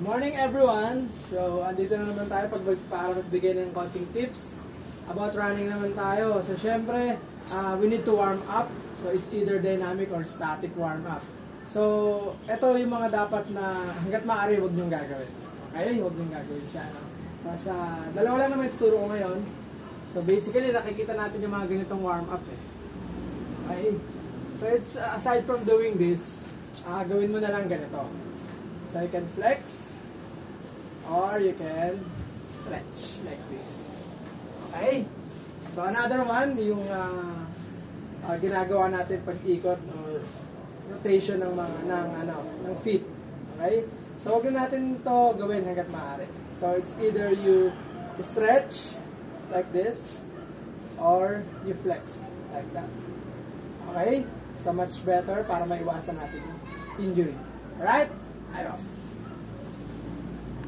Morning everyone! So, andito na naman tayo para magbigay ng konting tips about running naman tayo. So, syempre, we need to warm up. So, it's either dynamic or static warm up. So, ito yung mga dapat na hanggat maaari huwag niyong gagawin. Okay? Huwag niyong gagawin siya. No? Kasi, dalawa lang naman ituturo ko ngayon. So, basically, nakikita natin yung mga ganitong warm up eh. Okay? So, it's aside from doing this, gawin mo na lang ganito. So, you can flex or you can stretch like this. Okay? So, another one, yung ginagawa natin pag-ikot or rotation ng ng feet. Okay? So, huwag natin to gawin hanggat maaari. So, it's either you stretch like this or you flex like that. Okay? So, much better para maiwasan natin yung injury. Alright? Ayos.